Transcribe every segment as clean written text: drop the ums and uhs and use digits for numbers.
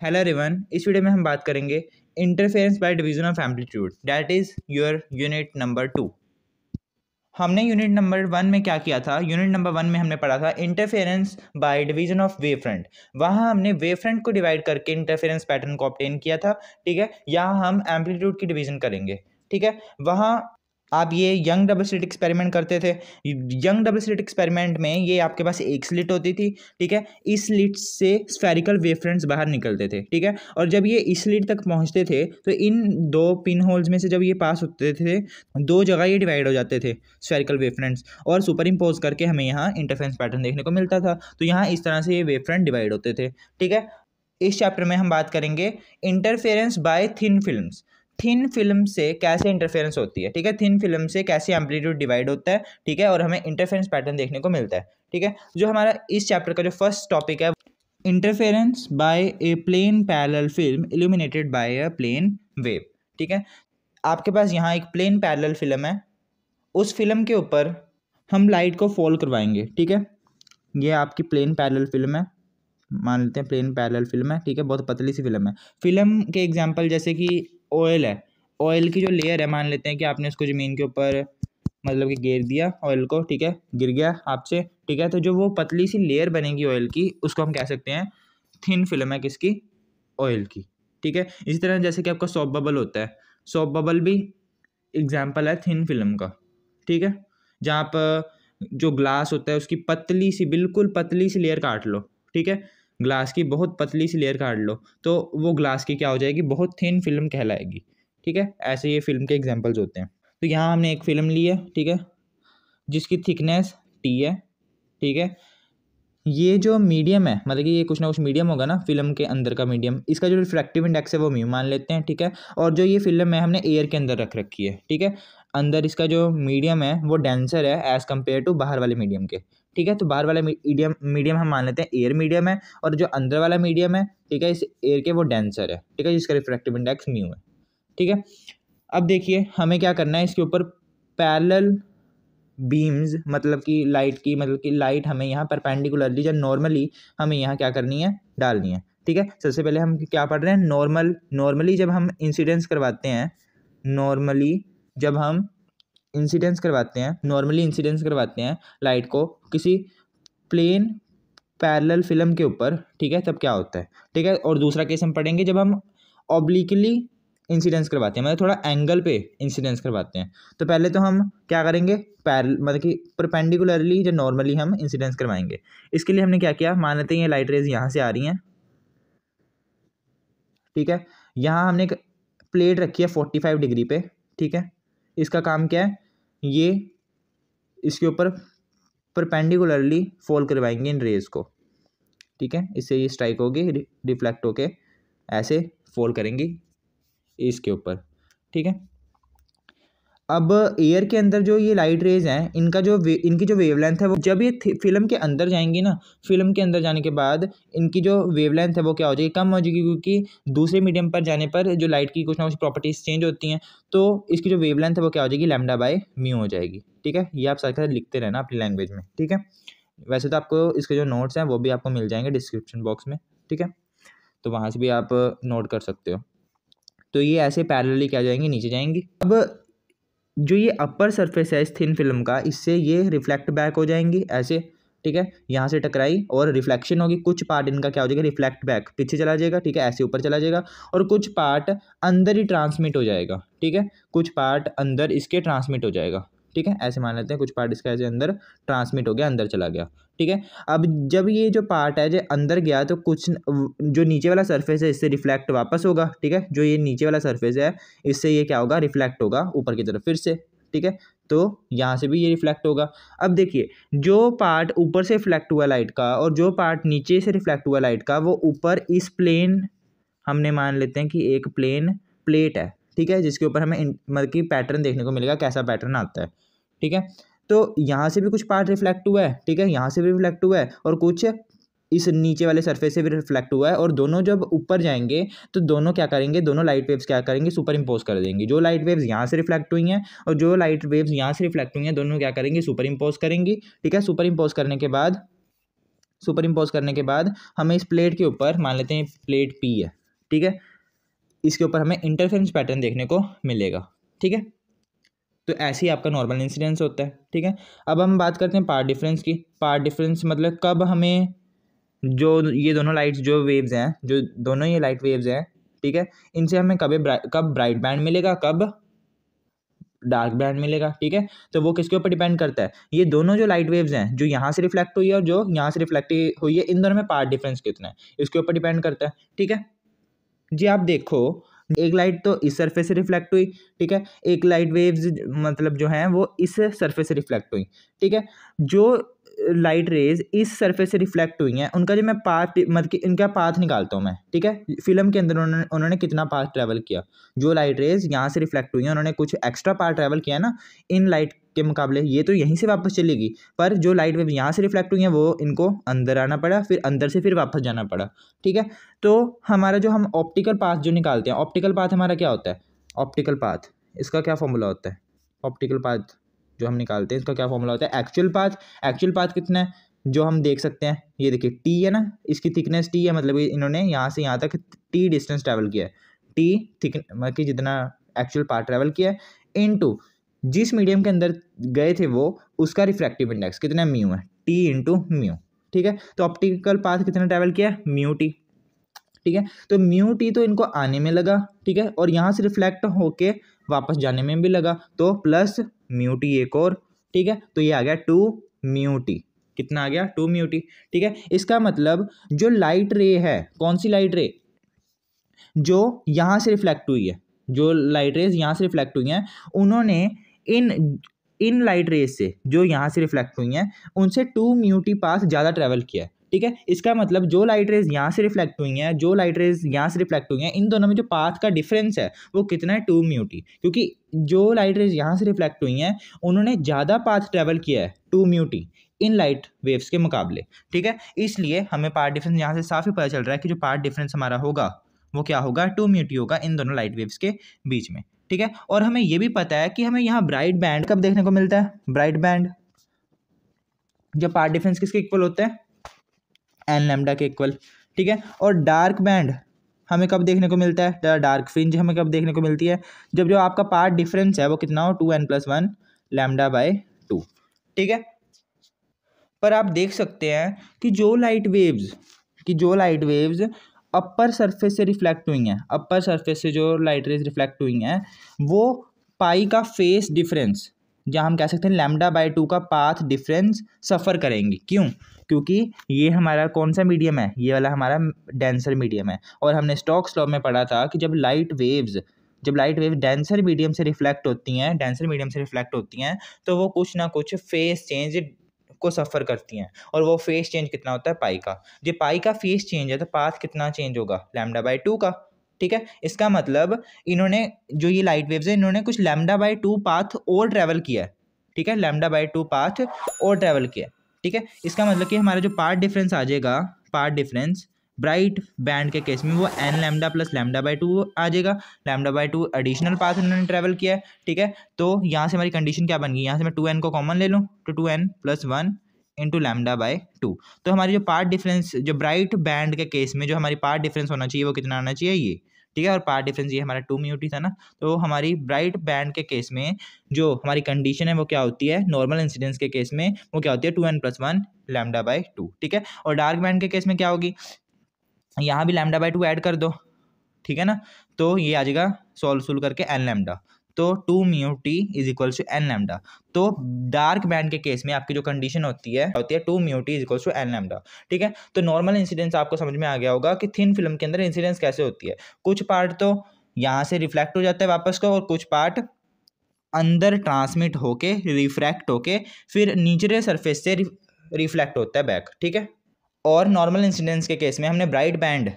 Hello everyone, इस video में हम बात करेंगे interference by division of amplitude, that is your unit number 2। हमने यूनिट नंबर 1 में क्या किया था? यूनिट नंबर 1 में हमने पढ़ा था interference by division of wave front. वहाँ हमने वेव फ्रंट को डिवाइड करके इंटरफेरेंस पैटर्न को ऑब्टेन किया था। ठीक है, यहाँ हम एम्पलीट्यूड की डिवीजन करेंगे। ठीक है, वहाँ आप ये यंग डबल स्लिट एक्सपेरिमेंट करते थे। यंग डबल स्लिट एक्सपेरिमेंट में ये आपके पास एक स्लिट होती थी। ठीक है, इस स्लिट से स्फेरिकल वेव फ्रंट्स बाहर निकलते थे। ठीक है, और जब ये इस स्लिट तक पहुंचते थे तो इन दो पिन होल्स में से जब ये पास होते थे, दो जगह ये डिवाइड हो जाते थे स्फेरिकल वेव फ्रंट्स, और सुपर इम्पोज करके हमें यहाँ इंटरफेरेंस पैटर्न देखने को मिलता था। तो यहाँ इस तरह से ये वेव फ्रंट डिवाइड होते थे। ठीक है, इस चैप्टर में हम बात करेंगे interference bye thin films. Thin film से कैसे इंटरफेरेंस होती है। ठीक है, थिन फिल्म से कैसे एम्पलीट्यूड डिवाइड होता है। ठीक है, और हमें इंटरफेरेंस पैटर्न देखने को मिलता है। ठीक है, जो हमारा इस चैप्टर का जो फर्स्ट टॉपिक है, interference by a plane parallel film illuminated by a plane wave. ठीक है, आपके पास यहाँ एक प्लेन पैरेलल फिल्म है, उस फिल्म के ऊपर हम लाइट को फॉल करवाएंगे। ठीक है, ये आपकी प्लेन पैरेलल फिल्म है, मान लेते हैं प्लेन पैरेलल फिल्म है। ठीक है, बहुत पतली सी फिल्म है। फिल्म के एग्जांपल जैसे कि ऑयल है, ऑयल की जो लेयर है, मान लेते हैं कि आपने उसको ज़मीन के ऊपर मतलब कि गिर दिया ऑयल को। ठीक है, गिर गया आपसे। ठीक है, तो जो वो पतली सी लेयर बनेगी ऑयल की, उसको हम कह सकते हैं थिन फिल्म है, किसकी? ऑयल की। ठीक है, इसी तरह जैसे कि आपका सॉप बबल होता है, सॉप बबल भी एग्जाम्पल है थिन फिल्म का। ठीक है, जहाँ पर जो ग्लास होता है उसकी पतली सी, बिल्कुल पतली सी लेयर काट लो। ठीक है, ग्लास की बहुत पतली सी लेयर काट लो तो वो ग्लास की क्या हो जाएगी? बहुत थिन फिल्म कहलाएगी। ठीक है, ऐसे ये फिल्म के एग्जांपल्स होते हैं। तो यहाँ हमने एक फिल्म ली है। ठीक है, जिसकी थिकनेस टी है। ठीक है, ये जो मीडियम है, मतलब कि ये कुछ ना कुछ मीडियम होगा ना फिल्म के अंदर का मीडियम, इसका जो रिफ्रैक्टिव इंडेक्स है वो म्यू मान लेते हैं। ठीक है, और जो ये फिल्म है हमने एयर के अंदर रख रखी है। ठीक है, अंदर इसका जो मीडियम है वो डेंसर है एज़ कम्पेयर टू बाहर वाले मीडियम के। ठीक है, तो बाहर वाला मीडियम हम मान लेते हैं एयर मीडियम है, और जो अंदर वाला मीडियम है, ठीक है, इस एयर के वो डेंसर है। ठीक है, जिसका रिफ्रैक्टिव इंडेक्स म्यू है। ठीक है, अब देखिए हमें क्या करना है, इसके ऊपर पैरेलल बीम्स, मतलब कि लाइट की, मतलब कि लाइट हमें यहाँ परपेंडिकुलरली या नॉर्मली हमें यहाँ क्या करनी है? डालनी है। ठीक है, सबसे पहले हम क्या पढ़ रहे हैं? नॉर्मली जब हम इंसिडेंस करवाते हैं, नॉर्मली जब हम नॉर्मली इंसिडेंस करवाते हैं लाइट को किसी प्लेन पैरेलल फिल्म के ऊपर। ठीक है, तब क्या होता है? ठीक है, और दूसरा केस हम पढ़ेंगे जब हम ऑब्लिकली इंसिडेंस करवाते हैं, मतलब थोड़ा एंगल पे इंसिडेंस करवाते हैं। तो पहले तो हम क्या करेंगे? मतलब कि परपेंडिकुलरली या नॉर्मली हम इंसिडेंस करवाएंगे। इसके लिए हमने क्या किया, मान लेते हैं ये लाइट रेज यहाँ से आ रही हैं। ठीक है, यहाँ हमने एक प्लेट रखी है 45 डिग्री पे। ठीक है, इसका काम क्या है? ये इसके ऊपर परपेंडिकुलरली फॉल करवाएंगे इन रेज को। ठीक है, इससे ये स्ट्राइक होगी, रिफ्लेक्ट होके ऐसे फॉल करेंगी इसके ऊपर। ठीक है, अब एयर के अंदर जो ये लाइट रेज हैं, इनकी जो वेवलेंथ है वो जब ये फिल्म के अंदर जाएंगी ना, फिल्म के अंदर जाने के बाद इनकी जो वेवलेंथ है वो क्या हो जाएगी? कम हो जाएगी, क्योंकि दूसरे मीडियम पर जाने पर जो लाइट की कुछ ना कुछ प्रॉपर्टीज चेंज होती हैं, तो इसकी जो वेवलेंथ है वो क्या हो जाएगी? लैम्डा बाय म्यू हो जाएगी। ठीक है, ये आप साथ साथ लिखते रहना अपनी लैंग्वेज में। ठीक है, वैसे तो आपको इसके जो नोट्स हैं वो भी आपको मिल जाएंगे डिस्क्रिप्शन बॉक्स में। ठीक है, तो वहाँ से भी आप नोट कर सकते हो। तो ये ऐसे पैरेलली क्या जाएंगी? नीचे जाएंगी। अब जो ये अपर सरफेस है इस थिन फिल्म का, इससे ये रिफ्लेक्ट बैक हो जाएंगी ऐसे। ठीक है, यहाँ से टकराई और रिफ्लेक्शन होगी, कुछ पार्ट इनका क्या हो जाएगा? रिफ्लेक्ट बैक पीछे चला जाएगा। ठीक है, ऐसे ऊपर चला जाएगा, और कुछ पार्ट अंदर ही ट्रांसमिट हो जाएगा। ठीक है, कुछ पार्ट अंदर इसके ट्रांसमिट हो जाएगा। ठीक है, ऐसे मान लेते हैं कुछ पार्ट इसका ऐसे अंदर ट्रांसमिट हो गया, अंदर चला गया। ठीक है, अब जब ये जो पार्ट है जो अंदर गया, तो कुछ जो नीचे वाला सरफेस है इससे रिफ्लेक्ट वापस होगा। ठीक है, जो ये नीचे वाला सरफेस है इससे ये क्या होगा? रिफ्लेक्ट होगा ऊपर की तरफ फिर से। ठीक है, तो यहाँ से भी ये रिफ्लेक्ट होगा। अब देखिए, जो पार्ट ऊपर से रिफ्लेक्ट हुआ लाइट का और जो पार्ट नीचे से रिफ्लेक्ट हुआ लाइट का, वो ऊपर इस प्लेन, हमने मान लेते हैं कि एक प्लेन प्लेट है। ठीक है, जिसके ऊपर हमें मतलब कि पैटर्न देखने को मिलेगा, कैसा पैटर्न आता है। ठीक है, तो यहाँ से भी कुछ पार्ट रिफ्लेक्ट हुआ है। ठीक है, यहाँ से भी रिफ्लेक्ट हुआ है, और कुछ इस नीचे वाले सरफेस से भी रिफ्लेक्ट हुआ है, और दोनों जब ऊपर जाएंगे तो दोनों क्या करेंगे? दोनों लाइट वेव्स क्या करेंगे? सुपर इम्पोज कर देंगे। जो लाइट वेव्स यहाँ से रिफ्लेक्ट हुई हैं और जो लाइट वेव्स यहाँ से रिफ्लेक्ट हुई हैं, दोनों क्या करेंगे? सुपर इम्पोज करेंगी। ठीक है, सुपर इम्पोज करने के बाद सुपर इम्पोज करने के बाद हमें इस प्लेट के ऊपर मान लेते हैं प्लेट पी है, ठीक है, इसके ऊपर हमें इंटरफेरेंस पैटर्न देखने को मिलेगा, ठीक है। तो ऐसे ही आपका नॉर्मल इंसिडेंस होता है, ठीक है। अब हम बात करते हैं पाथ डिफरेंस की। पाथ डिफरेंस मतलब कब हमें जो ये दोनों लाइट्स जो वेव्स हैं, जो दोनों ये लाइट वेव्स हैं, ठीक है, इनसे हमें कब ब्राइट बैंड मिलेगा, कब डार्क बैंड मिलेगा, ठीक है। तो वो किसके ऊपर डिपेंड करता है, ये दोनों जो लाइट वेव्स हैं, जो यहाँ से रिफ्लेक्ट हुई है और जो यहाँ से रिफ्लेक्ट हुई है, इन दोनों में पाथ डिफरेंस कितना है इसके ऊपर डिपेंड करता है, ठीक है जी। आप देखो एक लाइट तो इस सरफेस से रिफ्लेक्ट हुई, ठीक है, एक लाइट वेव्स मतलब जो है वो इस सरफेस से रिफ्लेक्ट हुई, ठीक है। जो लाइट रेज इस सरफेस से रिफ्लेक्ट हुई हैं उनका जो मैं पाथ मतलब कि इनका पाथ निकालता हूँ मैं, ठीक है, फिल्म के अंदर उन्होंने कितना पाथ ट्रैवल किया। जो लाइट रेज यहाँ से रिफ्लेक्ट हुई हैं उन्होंने कुछ एक्स्ट्रा पाथ ट्रैवल किया ना इन लाइट के मुकाबले, ये तो यहीं से वापस चलेगी, पर जो लाइट वेव यहाँ से रिफ्लेक्ट हुई हैं वो इनको अंदर आना पड़ा, फिर अंदर से फिर वापस जाना पड़ा, ठीक है। तो हमारा जो हम ऑप्टिकल पाथ जो निकालते हैं, ऑप्टिकल पाथ हमारा क्या होता है, ऑप्टिकल पाथ इसका क्या फॉर्मूला होता है, ऑप्टिकल पाथ जो हम निकालते हैं इसका क्या फॉर्मूला होता है, एक्चुअल पाथ। एक्चुअल पाथ कितना है जो हम देख सकते हैं, ये देखिए टी है ना, इसकी थिकनेस टी है, मतलब इन्होंने यहाँ से यहाँ तक टी डिस्टेंस ट्रैवल किया है, टी थिक मतलब कि जितना एक्चुअल पाथ ट्रैवल किया है इनटू जिस मीडियम के अंदर गए थे वो उसका रिफ्रैक्टिव इंडेक्स कितना म्यू है, टी इंटू म्यू, ठीक है। तो ऑप्टिकल पाथ कितना ट्रैवल किया है, म्यू टी, ठीक है। तो म्यू टी तो इनको आने में लगा, ठीक है, और यहाँ से रिफ्लेक्ट होके वापस जाने में भी लगा, तो प्लस म्यू टी एक और, ठीक है। तो ये आ गया 2 म्यू टी, कितना आ गया 2 म्यू टी, ठीक है। इसका मतलब जो लाइट रे है, कौन सी लाइट रे, जो यहाँ से रिफ्लेक्ट हुई है, जो लाइट रेज यहाँ से रिफ्लेक्ट हुई हैं उन्होंने इन लाइट रेज से जो यहाँ से रिफ्लेक्ट हुई हैं उनसे 2 म्यू टी पाथ ज़्यादा ट्रैवल किया है, ठीक है। इसका मतलब जो लाइट रेज यहाँ से रिफ्लेक्ट हुई हैं, जो लाइट रेज यहाँ से रिफ्लेक्ट हुई हैं, इन दोनों में जो पाथ का डिफरेंस है वो कितना है 2 म्यू टी, क्योंकि जो लाइट रेज यहाँ से रिफ्लेक्ट हुई हैं उन्होंने ज़्यादा पाथ ट्रैवल किया है 2 mu T in light waves के मुकाबले, ठीक है। इसलिए हमें पाथ डिफरेंस यहाँ से साफ ही पता चल रहा है कि जो पाथ डिफरेंस हमारा होगा वो क्या होगा 2 म्यू टी होगा इन दोनों लाइट वेव्स के बीच में, ठीक है। और हमें ये भी पता है कि हमें यहाँ ब्राइट बैंड कब देखने को मिलता है, ब्राइट बैंड जब पाथ डिफरेंस किसके इक्वल होता है, एन लैम्डा के इक्वल, ठीक है। और डार्क बैंड हमें कब देखने को मिलता है, डार्क फ्रिंज हमें कब देखने को मिलती है, जब जो आपका पाथ डिफरेंस है वो कितना हो 2n+1 लैम्डा बाय 2, ठीक है। पर आप देख सकते हैं कि जो लाइट वेव्स अपर सरफेस से रिफ्लेक्ट हुई हैं, अपर सरफेस से जो लाइट रेज रिफ्लेक्ट हुई हैं वो पाई का फेस डिफरेंस, जहाँ हम कह सकते हैं लैम्डा बाय 2 का पाथ डिफरेंस सफ़र करेंगी। क्यों, क्योंकि ये हमारा कौन सा मीडियम है, ये वाला हमारा डेंसर मीडियम है, और हमने स्टोक्स लॉ में पढ़ा था कि जब लाइट वेव्स डेंसर मीडियम से रिफ्लेक्ट होती हैं तो वो कुछ ना कुछ फेस चेंज को सफ़र करती हैं, और वो फेस चेंज कितना होता है पाई का, जो पाई का फेस चेंज है तो पाथ कितना चेंज होगा लैम्डा बाय 2 का, ठीक है। इसका मतलब इन्होंने जो ये लाइट वेव्स है इन्होंने कुछ लैम्डा बाय 2 पाथ और ट्रैवल किया है, ठीक है, लैम्डा बाय 2 पाथ और ट्रैवल किया, ठीक है। इसका मतलब कि हमारा जो पाथ डिफरेंस आ जाएगा, पाथ डिफरेंस ब्राइट बैंड के केस में वो N lambda plus lambda by 2 आ जाएगा, लैम्डा बाय 2 एडिशनल पाथ उन्होंने ट्रैवल किया है, ठीक है। तो यहाँ से हमारी कंडीशन क्या बन गई, यहाँ से मैं 2n को कॉमन ले लूँ तो 2n+1 इंटू लैम्डा बाय 2, तो हमारी जो पाथ डिफरेंस जो ब्राइट बैंड के केस में जो हमारी पाथ डिफरेंस होना चाहिए वो कितना आना चाहिए ये, ठीक है। और पाथ डिफरेंस ये हमारा 2 म्यू टी था ना, तो हमारी ब्राइट बैंड के केस में जो हमारी कंडीशन है वो क्या होती है, नॉर्मल इंसिडेंस के केस में वो क्या होती है 2n+1 लैम्डा बाय 2, ठीक है। और डार्क बैंड के केस में क्या होगी, यहाँ भी लैम्डा बाय 2 ऐड कर दो, ठीक है ना, तो ये आ जाएगा सोल्व करके एन लैम्डा, तो 2 mu T is equals to N lambda. तो डार्क बैंड के केस में आपकी जो कंडीशन होती है 2 mu T is equals to N lambda, ठीक है। तो नॉर्मल इंसिडेंस आपको समझ में आ गया होगा कि थिन फिल्म के अंदर इंसिडेंस कैसे होती है, कुछ पार्ट तो यहाँ से रिफ्लेक्ट हो जाता है वापस को, और कुछ पार्ट अंदर ट्रांसमिट होके रिफ्रैक्ट होके फिर नीचे सरफेस से रिफ्लेक्ट होता है बैक, ठीक है। और नॉर्मल इंसिडेंस के केस में हमने ब्राइट बैंड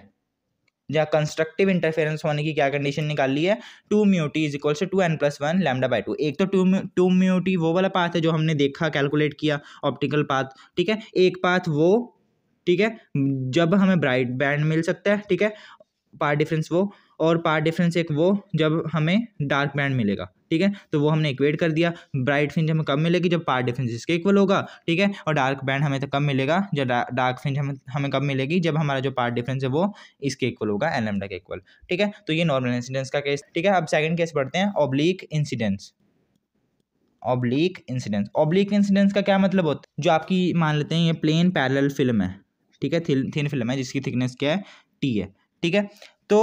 जहाँ कंस्ट्रक्टिव इंटरफेरेंस होने की क्या कंडीशन निकाल ली है, 2 mu T is equals to 2n+1 lambda by 2। एक तो 2 म्यू टी वो वाला पाथ है जो हमने देखा कैलकुलेट किया ऑप्टिकल पाथ, ठीक है। एक पाथ वो, ठीक है, जब हमें ब्राइट बैंड मिल सकता है, ठीक है, पाथ डिफरेंस वो, और पार्ट डिफरेंस एक वो जब हमें डार्क बैंड मिलेगा, ठीक है। तो वो हमने इक्वेट कर दिया। ब्राइट फ्रिंज हमें कब मिलेगी, जब पार्ट डिफरेंस इसके इक्वल होगा, ठीक है। और डार्क बैंड हमें तो कब मिलेगा, जब डार्क फ्रिंज हमें कब मिलेगी, जब हमारा जो पार्ट डिफरेंस है वो इसके इक्वल होगा, एन लैम्डा के इक्वल, ठीक है। तो ये नॉर्मल इंसिडेंस का केस, ठीक है। अब सेकंड केस पढ़ते हैं, oblique incidence. Oblique incidence, oblique incidence का क्या मतलब होता है, जो आपकी मान लेते हैं ये प्लेन पैरेलल फिल्म है, ठीक है, थिन फिल्म है जिसकी थिकनेस क्या है, टी है, ठीक है। तो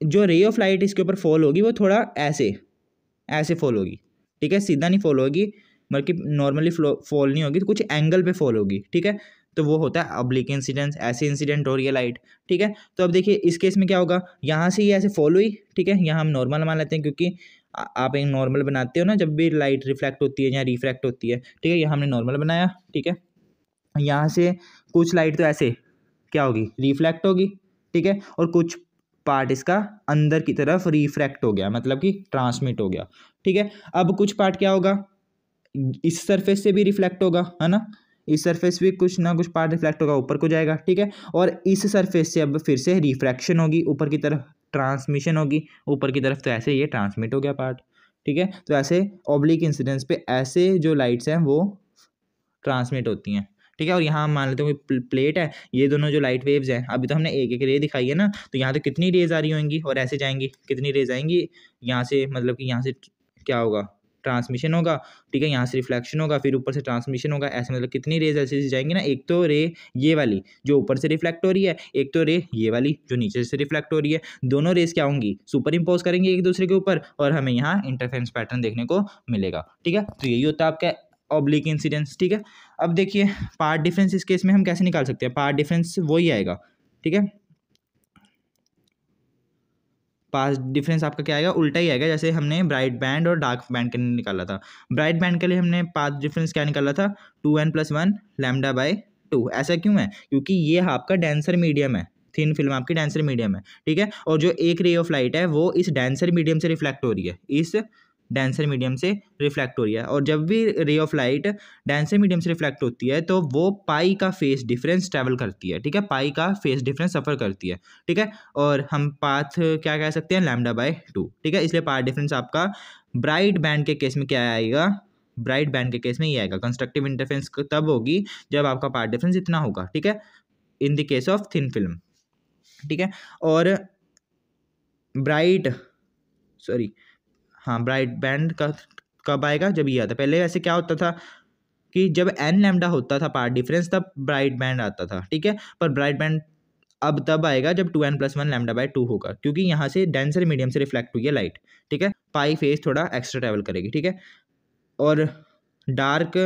जो रे ऑफ लाइट इसके ऊपर फॉल होगी वो थोड़ा ऐसे फॉल होगी, ठीक है, सीधा नहीं फॉल होगी, बल्कि नॉर्मली फॉल नहीं होगी, तो कुछ एंगल पे फॉल होगी, ठीक है। तो वो होता है ऑब्लिक इंसिडेंस, ऐसे इंसिडेंट हो रही है लाइट, ठीक है। तो अब देखिए इस केस में क्या होगा, यहाँ से ये ऐसे फॉल हुई, ठीक है, यहाँ हम नॉर्मल मान लेते हैं क्योंकि आप एक नॉर्मल बनाते हो ना जब भी लाइट रिफ्लेक्ट होती है या रिफ्रैक्ट होती है, ठीक है। यहाँ हमने नॉर्मल बनाया, ठीक है। यहाँ से कुछ लाइट तो ऐसे क्या होगी, रिफ्लेक्ट होगी, ठीक है, और कुछ पार्ट इसका अंदर की तरफ रिफ्रैक्ट हो गया, मतलब कि ट्रांसमिट हो गया, ठीक है। अब कुछ पार्ट क्या होगा, इस सरफेस से भी रिफ्लेक्ट होगा, है ना, इस सरफेस भी कुछ ना कुछ पार्ट रिफ्लेक्ट होगा, ऊपर को जाएगा, ठीक है। और इस सरफेस से अब फिर से रिफ्रैक्शन होगी, ऊपर की तरफ ट्रांसमिशन होगी, ऊपर की तरफ, तो ऐसे ये ट्रांसमिट हो गया पार्ट, ठीक है। तो ऐसे ऑब्लिक इंसिडेंस पे ऐसे जो लाइट्स हैं वो ट्रांसमिट होती हैं, ठीक है। और यहाँ हम मान लेते हैं कोई प्लेट है, ये दोनों जो लाइट वेव्स हैं, अभी तो हमने एक एक रे दिखाई है ना, तो यहाँ तो कितनी रेज आ रही होंगी और ऐसे जाएंगी, कितनी रेज आएंगी यहाँ से, मतलब कि यहाँ से क्या होगा, ट्रांसमिशन होगा, ठीक है, यहाँ से रिफ्लेक्शन होगा, फिर ऊपर से ट्रांसमिशन होगा, ऐसे मतलब कितनी रेज ऐसे जाएंगी ना, एक तो रे ये वाली जो ऊपर से रिफ्लेक्ट हो रही है, एक तो रे ये वाली जो नीचे से रिफ्लेक्ट हो रही है, दोनों रेज क्या होंगी, सुपर इम्पोज करेंगे एक दूसरे के ऊपर, और हमें यहाँ इंटरफेरेंस पैटर्न देखने को मिलेगा, ठीक है। तो यही होता है आपका ऑब्लिक इंसिडेंस, ठीक है। अब देखिए पार्ट डिफरेंस इस केस में हम कैसे निकाल सकते हैं, पार्ट डिफरेंस वही आएगा, ठीक है। पार्ट डिफरेंस आपका क्या आएगा, उल्टा ही आएगा, जैसे हमने ब्राइट बैंड और डार्क बैंड के लिए निकाला था। ब्राइट बैंड के लिए हमने पार्ट डिफरेंस क्या निकाला था, 2n+1 λ/2। ऐसा क्यों है, क्योंकि ये आपका डेंसर मीडियम है, थिन फिल्म आपकी डेंसर मीडियम है, ठीक है। और जो एक रे ऑफ लाइट है वो इस डेंसर मीडियम से रिफ्लेक्ट हो रही है, इस डेंसर मीडियम से रिफ्लेक्ट हो रही है। और जब भी ray of light denser medium से रिफ्लेक्ट होती है तो वो पाई का फेस डिफरेंस ट्रैवल करती है, ठीक है, पाई का फेस डिफरेंस सफ़र करती है, ठीक है। और हम पाथ क्या कह सकते हैं, λ/2, ठीक है। इसलिए पाथ डिफरेंस आपका ब्राइट बैंड के केस में क्या आएगा, ब्राइट बैंड के केस में ये आएगा, कंस्ट्रक्टिव इंटरफेरेंस तब होगी जब आपका पाथ डिफरेंस इतना होगा, ठीक है, इन the case of thin film, ठीक है। और ब्राइट बैंड का कब आएगा, जब ये आता, पहले ऐसे क्या होता था कि जब n लैम्डा होता था पार्ट डिफरेंस तब ब्राइट बैंड आता था, ठीक है। पर ब्राइट बैंड अब तब आएगा जब 2n+1 λ/2 होगा, क्योंकि यहाँ से डेंसर मीडियम से रिफ्लेक्ट हुई है लाइट, ठीक है, पाई फेस थोड़ा एक्स्ट्रा ट्रैवल करेगी, ठीक है। और डार्क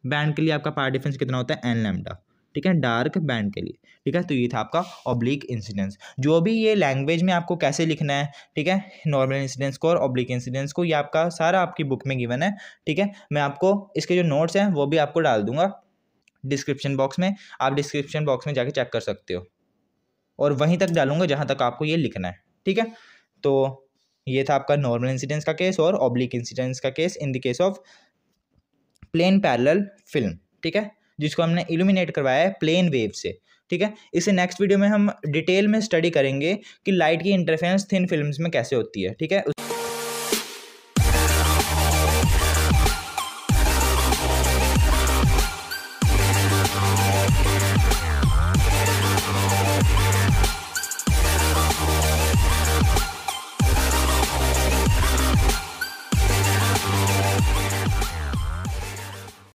बैंड के लिए आपका पार्ट डिफरेंस कितना होता है, n लैम्डा, ठीक है, डार्क बैंड के लिए, ठीक है। तो ये था आपका ऑब्लिक इंसिडेंस। जो भी ये लैंग्वेज में आपको कैसे लिखना है, ठीक है, नॉर्मल इंसिडेंस को और ऑब्लिक इंसिडेंस को, ये आपका सारा आपकी बुक में गिवन है, ठीक है। मैं आपको इसके जो नोट्स हैं वो भी आपको डाल दूंगा डिस्क्रिप्शन बॉक्स में, आप डिस्क्रिप्शन बॉक्स में जाके चेक कर सकते हो, और वहीं तक डालूंगा जहाँ तक आपको ये लिखना है, ठीक है। तो ये था आपका नॉर्मल इंसिडेंस का केस और ऑब्लिक इंसिडेंस का case in the case of plane parallel film, ठीक है, जिसको हमने इल्यूमिनेट करवाया है प्लेन वेव से, ठीक है। इसे नेक्स्ट वीडियो में हम डिटेल में स्टडी करेंगे कि लाइट की इंटरफेरेंस थिन फिल्म्स में कैसे होती है, ठीक है।